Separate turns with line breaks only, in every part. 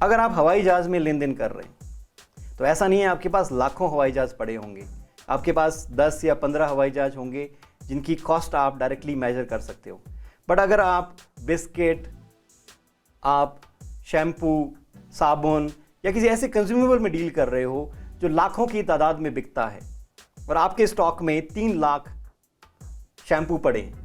अगर आप हवाई जहाज़ में लेन देन कर रहे हैं तो ऐसा नहीं है आपके पास लाखों हवाई जहाज़ पड़े होंगे, आपके पास 10 या 15 हवाई जहाज़ होंगे जिनकी कॉस्ट आप डायरेक्टली मेजर कर सकते हो। बट अगर आप बिस्किट, आप शैम्पू, साबुन या किसी ऐसे कंज्यूमेबल में डील कर रहे हो जो लाखों की तादाद में बिकता है और आपके स्टॉक में 3 लाख शैम्पू पड़े हैं,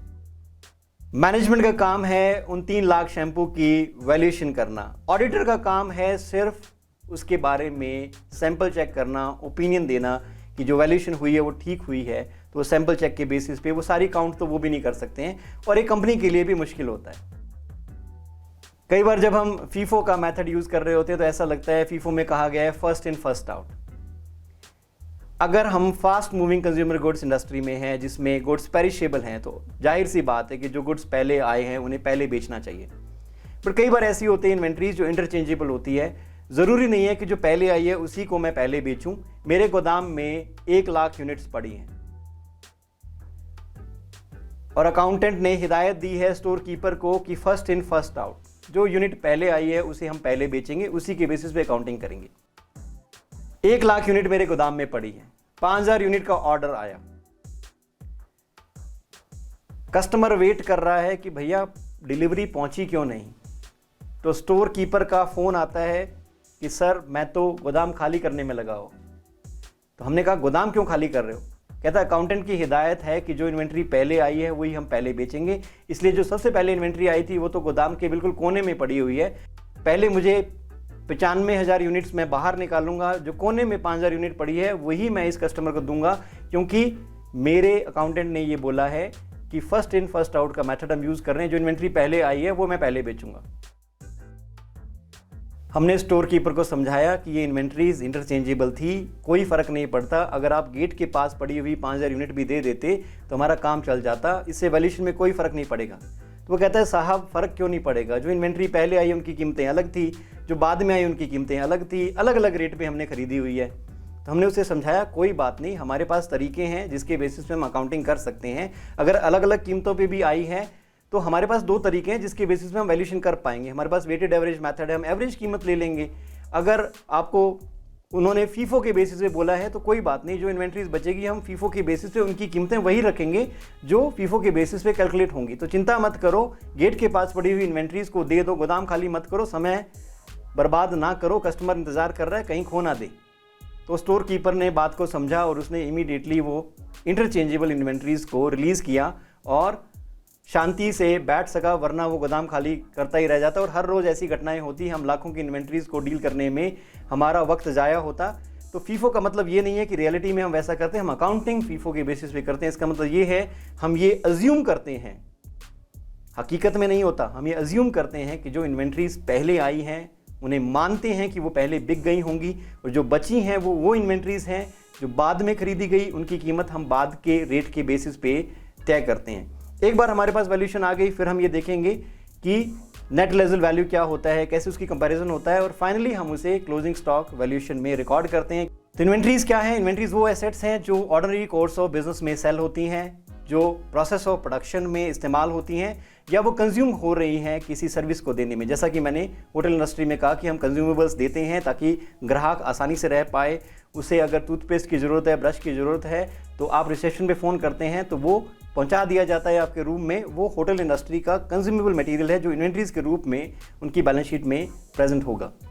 मैनेजमेंट का काम है उन 3 लाख शैम्पू की वैल्यूएशन करना, ऑडिटर का काम है सिर्फ उसके बारे में सैंपल चेक करना, ओपिनियन देना कि जो वैल्यूएशन हुई है वो ठीक हुई है। तो सैंपल चेक के बेसिस पे वो सारी काउंट तो वो भी नहीं कर सकते हैं और एक कंपनी के लिए भी मुश्किल होता है। कई बार जब हम फीफो का मेथड यूज कर रहे होते हैं तो ऐसा लगता है, फीफो में कहा गया है फर्स्ट इन फर्स्ट आउट। अगर हम fast moving consumer goods industry में हैं जिसमें गुड्स पेरिशेबल हैं तो जाहिर सी बात है कि जो गुड्स पहले आए हैं उन्हें पहले बेचना चाहिए। पर कई बार ऐसी होती है इन्वेंट्रीज जो इंटरचेंजेबल होती है। ज़रूरी नहीं है कि जो पहले आई है उसी को मैं पहले बेचूं। मेरे गोदाम में 1 लाख यूनिट्स पड़ी हैं और अकाउंटेंट ने हिदायत दी है स्टोर कीपर को कि फर्स्ट इन फर्स्ट आउट, जो यूनिट पहले आई है उसे हम पहले बेचेंगे, उसी के बेसिस पे अकाउंटिंग करेंगे। 1 लाख यूनिट मेरे गोदाम में पड़ी है, 5000 यूनिट का ऑर्डर आया, कस्टमर वेट कर रहा है कि भैया डिलीवरी पहुंची क्यों नहीं। तो स्टोर कीपर का फोन आता है कि सर मैं तो गोदाम खाली करने में लगा हो। तो हमने कहा गोदाम क्यों खाली कर रहे हो? कहता है अकाउंटेंट की हिदायत है कि जो इन्वेंट्री पहले आई है वही हम पहले बेचेंगे, इसलिए जो सबसे पहले इन्वेंट्री आई थी वो तो गोदाम के बिल्कुल कोने में पड़ी हुई है। पहले मुझे 95,000 यूनिट्स मैं बाहर निकालूंगा, जो कोने में 5,000 यूनिट पड़ी है वही मैं इस कस्टमर को दूंगा, क्योंकि मेरे अकाउंटेंट ने ये बोला है कि फर्स्ट इन फर्स्ट आउट का मेथड हम यूज़ कर रहे हैं, जो इन्वेंट्री पहले आई है वो मैं पहले बेचूंगा। हमने स्टोर कीपर को समझाया कि ये इन्वेंट्रीज इंटरचेंजेबल थी, कोई फ़र्क नहीं पड़ता, अगर आप गेट के पास पड़ी हुई 5,000 यूनिट भी दे देते तो हमारा काम चल जाता, इससे वैल्यूएशन में कोई फ़र्क नहीं पड़ेगा। तो वो कहता है साहब फ़र्क क्यों नहीं पड़ेगा, जो इन्वेंट्री पहले आई उनकी कीमतें अलग थी, जो बाद में आई उनकी कीमतें अलग थी, अलग अलग रेट पे हमने खरीदी हुई है। तो हमने उसे समझाया कोई बात नहीं, हमारे पास तरीके हैं जिसके बेसिस पे हम अकाउंटिंग कर सकते हैं। अगर अलग अलग कीमतों पे भी आई है तो हमारे पास 2 तरीके हैं जिसके बेसिस पे हम वैल्यूएशन कर पाएंगे। हमारे पास वेटेड एवरेज मेथड है, हम एवरेज कीमत ले लेंगे। अगर आपको उन्होंने फीफो के बेसिस पे बोला है तो कोई बात नहीं, जो इन्वेंट्रीज बचेगी हम फीफो के बेसिस पे उनकी कीमतें वही रखेंगे जो फीफो के बेसिस पे कैलकुलेट होंगी। तो चिंता मत करो, गेट के पास पड़ी हुई इन्वेंट्रीज को दे दो, गोदाम खाली मत करो, समय बर्बाद ना करो, कस्टमर इंतजार कर रहा है, कहीं खो ना दे। तो स्टोर कीपर ने बात को समझा और उसने इमीडिएटली वो इंटरचेंजेबल इन्वेंट्रीज को रिलीज़ किया और शांति से बैठ सका, वरना वो गोदाम खाली करता ही रह जाता। और हर रोज़ ऐसी घटनाएं होती, हम लाखों की इन्वेंट्रीज को डील करने में हमारा वक्त ज़ाया होता। तो फीफो का मतलब ये नहीं है कि रियलिटी में हम वैसा करते हैं, हम अकाउंटिंग फीफो के बेसिस पे करते हैं। इसका मतलब ये है हम ये अज्यूम करते हैं, हकीकत में नहीं होता, हम ये अज्यूम करते हैं कि जो इन्वेंट्रीज पहले आई हैं उन्हें मानते हैं कि वो पहले बिक गई होंगी, और जो बची हैं वो इन्वेंट्रीज हैं जो बाद में खरीदी गई, उनकी कीमत हम बाद के रेट के बेसिस पे तय करते हैं। एक बार हमारे पास वैल्यूएशन आ गई, फिर हम ये देखेंगे कि नेट लेजल वैल्यू क्या होता है, कैसे उसकी कंपैरिजन होता है, और फाइनली हम उसे क्लोजिंग स्टॉक वैल्यूएशन में रिकॉर्ड करते हैं। तो इन्वेंट्रीज क्या है? इन्वेंट्रीज वो एसेट्स हैं जो ऑर्डिनरी कोर्स ऑफ बिजनेस में सेल होती हैं, जो प्रोसेस ऑफ प्रोडक्शन में इस्तेमाल होती हैं, या वो कंज्यूम हो रही हैं किसी सर्विस को देने में। जैसा कि मैंने होटल इंडस्ट्री में कहा कि हम कंज्यूमेबल्स देते हैं ताकि ग्राहक आसानी से रह पाए। उसे अगर टूथपेस्ट की ज़रूरत है, ब्रश की ज़रूरत है, तो आप रिसेप्शन पे फ़ोन करते हैं तो वो पहुंचा दिया जाता है आपके रूम में। वो होटल इंडस्ट्री का कंज्यूमेबल मटेरियल है जो इन्वेंट्रीज के रूप में उनकी बैलेंस शीट में प्रेजेंट होगा।